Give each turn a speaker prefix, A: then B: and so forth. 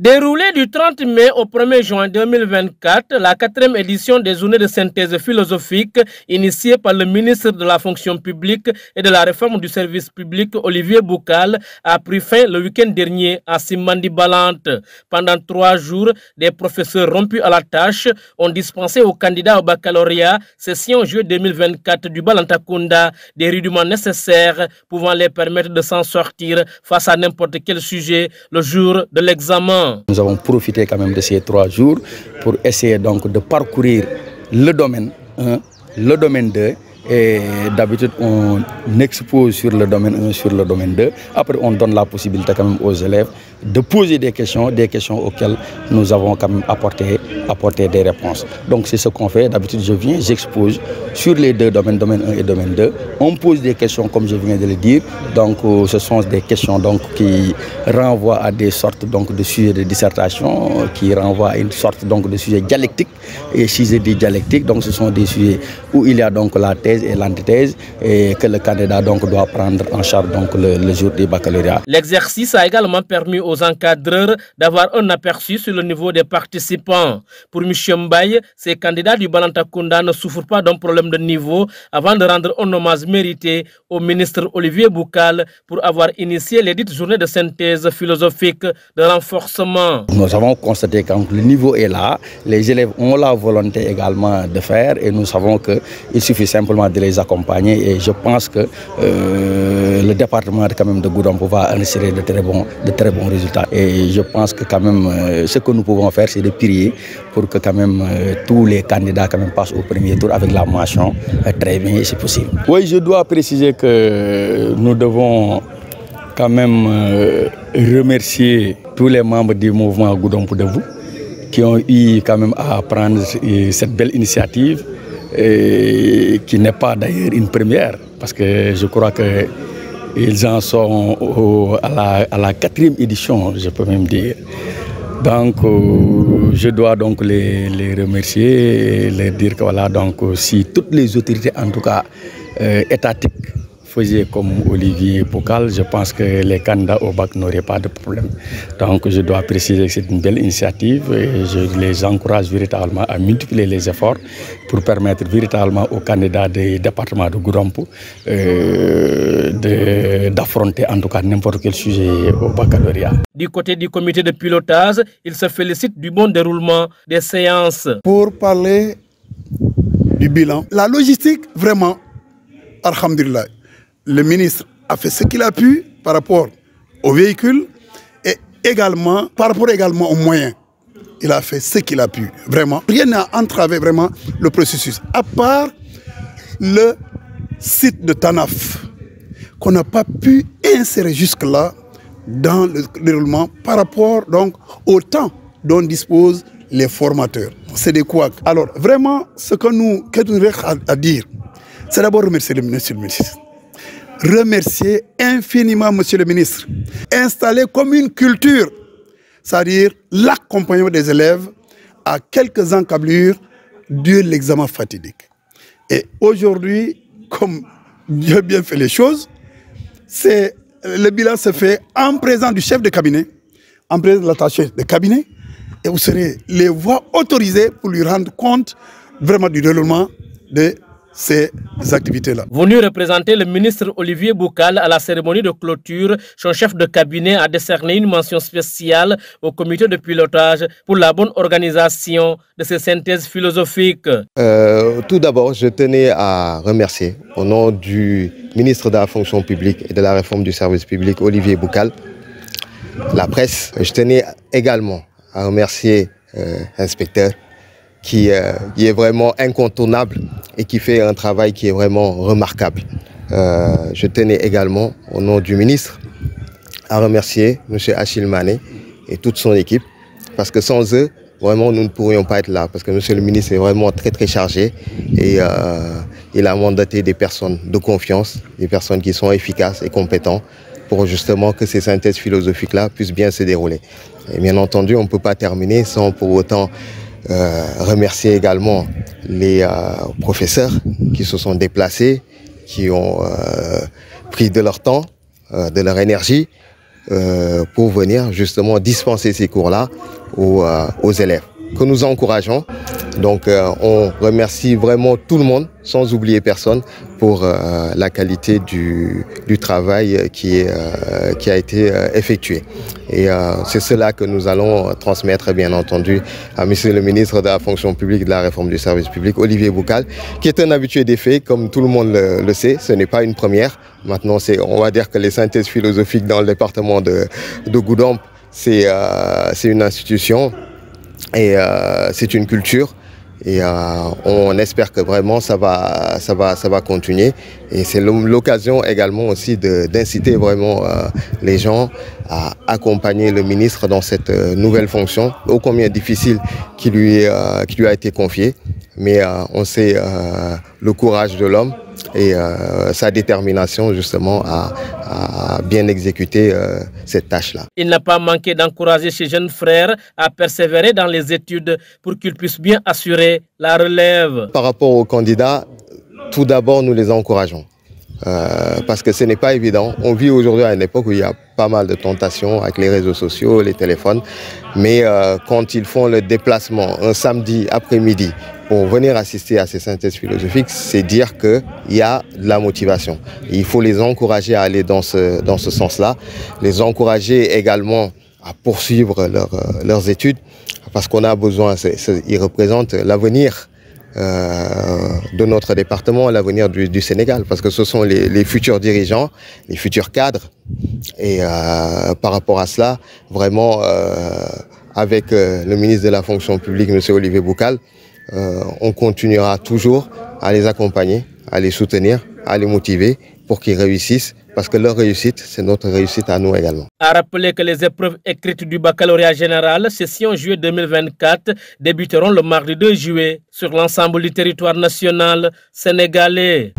A: Déroulée du 30 mai au 1er juin 2024, la 4e édition des journées de synthèse philosophique initiée par le ministre de la fonction publique et de la réforme du service public Olivier Boucal a pris fin le week-end dernier à Simbandi Balante. Pendant 3 jours, des professeurs rompus à la tâche ont dispensé aux candidats au baccalauréat session juillet 2024 du Balantakunda des rudiments nécessaires pouvant les permettre de s'en sortir face à n'importe quel sujet le jour de l'examen.
B: Nous avons profité quand même de ces 3 jours pour essayer donc de parcourir le domaine 1, le domaine 2. Et d'habitude, on expose sur le domaine 1, sur le domaine 2. Après, on donne la possibilité quand même aux élèves de poser des questions auxquelles nous avons quand même apporté des réponses. Donc, c'est ce qu'on fait. D'habitude, je viens, j'expose sur les 2 domaines, domaine 1 et domaine 2. On pose des questions, comme je viens de le dire. Donc, ce sont des questions donc, qui renvoient à des sortes donc, de sujets de dissertation, qui renvoient à une sorte donc, de sujets dialectiques. Et si je dis dialectique, donc, ce sont des sujets où il y a donc la thèse et l'antithèse et que le candidat donc doit prendre en charge donc le jour du baccalauréat.
A: L'exercice a également permis aux encadreurs d'avoir un aperçu sur le niveau des participants. Pour M. Mbaye, ces candidats du Balantakunda ne souffrent pas d'un problème de niveau avant de rendre un hommage mérité au ministre Olivier Boucal pour avoir initié les dites journées de synthèse philosophique de renforcement.
B: Nous avons constaté que le niveau est là, les élèves ont la volonté également de faire et nous savons qu'il suffit simplement de les accompagner et je pense que le département quand même de Goudomp va enregistrer de très bons résultats. Et je pense que quand même ce que nous pouvons faire c'est de prier pour que quand même tous les candidats quand même passent au premier tour avec la mention très bien et c'est possible. Oui, je dois préciser que nous devons quand même remercier tous les membres du mouvement Goudomp Debout qui ont eu quand même à prendre cette belle initiative. Et qui n'est pas d'ailleurs une première, parce que je crois qu'ils en sont à la 4e édition, je peux même dire. Donc, je dois donc les remercier et leur dire que voilà, donc si toutes les autorités, en tout cas étatiques, faisaient comme Olivier Boucal, je pense que les candidats au bac n'auraient pas de problème. Donc je dois préciser que c'est une belle initiative et je les encourage véritablement à multiplier les efforts pour permettre véritablement aux candidats des départements de Goudomp d'affronter en tout cas n'importe quel sujet au baccalauréat.
A: Du côté du comité de pilotage, il se félicite du bon déroulement des séances.
C: Pour parler du bilan, la logistique, vraiment, alhamdulillah. Le ministre a fait ce qu'il a pu par rapport aux véhicules et également par rapport également aux moyens. Il a fait ce qu'il a pu, vraiment. Rien n'a entravé vraiment le processus, à part le site de Tanaf, qu'on n'a pas pu insérer jusque-là dans le déroulement par rapport donc au temps dont disposent les formateurs. C'est des couacs. Alors vraiment, ce que nous avons à dire, c'est d'abord remercier le ministre. Remercier infiniment Monsieur le ministre. Installer comme une culture, c'est-à-dire l'accompagnement des élèves à quelques encablures de l'examen fatidique. Et aujourd'hui, comme Dieu a bien fait les choses, le bilan se fait en présence du chef de cabinet, en présence de l'attaché de cabinet, et vous serez les voix autorisées pour lui rendre compte vraiment du déroulement de ces activités-là.
A: Venu représenter le ministre Olivier Boucal à la cérémonie de clôture, son chef de cabinet a décerné une mention spéciale au comité de pilotage pour la bonne organisation de ces synthèses philosophiques.
D: Tout d'abord, je tenais à remercier au nom du ministre de la fonction publique et de la réforme du service public, Olivier Boucal, la presse. Je tenais également à remercier l'inspecteur qui est vraiment incontournable et qui fait un travail qui est vraiment remarquable. Je tenais également, au nom du ministre, à remercier M. Achille Mané et toute son équipe, parce que sans eux, vraiment, nous ne pourrions pas être là, parce que M. le ministre est vraiment très chargé et il a mandaté des personnes de confiance, des personnes qui sont efficaces et compétentes pour justement que ces synthèses philosophiques-là puissent bien se dérouler. Et bien entendu, on ne peut pas terminer sans pour autant remercier également les professeurs qui se sont déplacés, qui ont pris de leur temps, de leur énergie pour venir justement dispenser ces cours-là aux élèves, que nous encourageons. Donc on remercie vraiment tout le monde, sans oublier personne, pour la qualité du travail qui a été effectué. Et c'est cela que nous allons transmettre, bien entendu, à Monsieur le ministre de la fonction publique et de la réforme du service public, Olivier Boucal, qui est un habitué des faits, comme tout le monde le sait. Ce n'est pas une première. Maintenant, on va dire que les synthèses philosophiques dans le département de Goudomp, c'est une institution et c'est une culture. Et on espère que vraiment ça va continuer. Et c'est l'occasion également aussi d'inciter vraiment les gens à accompagner le ministre dans cette nouvelle fonction, ô combien difficile qui lui a été confiée. Mais on sait le courage de l'homme et sa détermination justement à bien exécuter cette tâche-là.
A: Il n'a pas manqué d'encourager ses jeunes frères à persévérer dans les études pour qu'ils puissent bien assurer la relève.
D: Par rapport aux candidats, tout d'abord nous les encourageons. Parce que ce n'est pas évident. On vit aujourd'hui à une époque où il y a pas mal de tentations avec les réseaux sociaux, les téléphones. Mais quand ils font le déplacement un samedi après-midi pour venir assister à ces synthèses philosophiques, c'est dire qu'il y a de la motivation. Il faut les encourager à aller dans ce sens-là, les encourager également à poursuivre leurs études, parce qu'on a besoin, ils représentent l'avenir de notre département, l'avenir du Sénégal, parce que ce sont les futurs dirigeants, les futurs cadres. Et par rapport à cela, vraiment, avec le ministre de la fonction publique, M. Olivier Boucal, on continuera toujours à les accompagner, à les soutenir, à les motiver pour qu'ils réussissent, parce que leur réussite, c'est notre réussite à nous également.
A: À rappeler que les épreuves écrites du baccalauréat général, session juillet 2024, débuteront le mardi 2 juillet sur l'ensemble du territoire national sénégalais.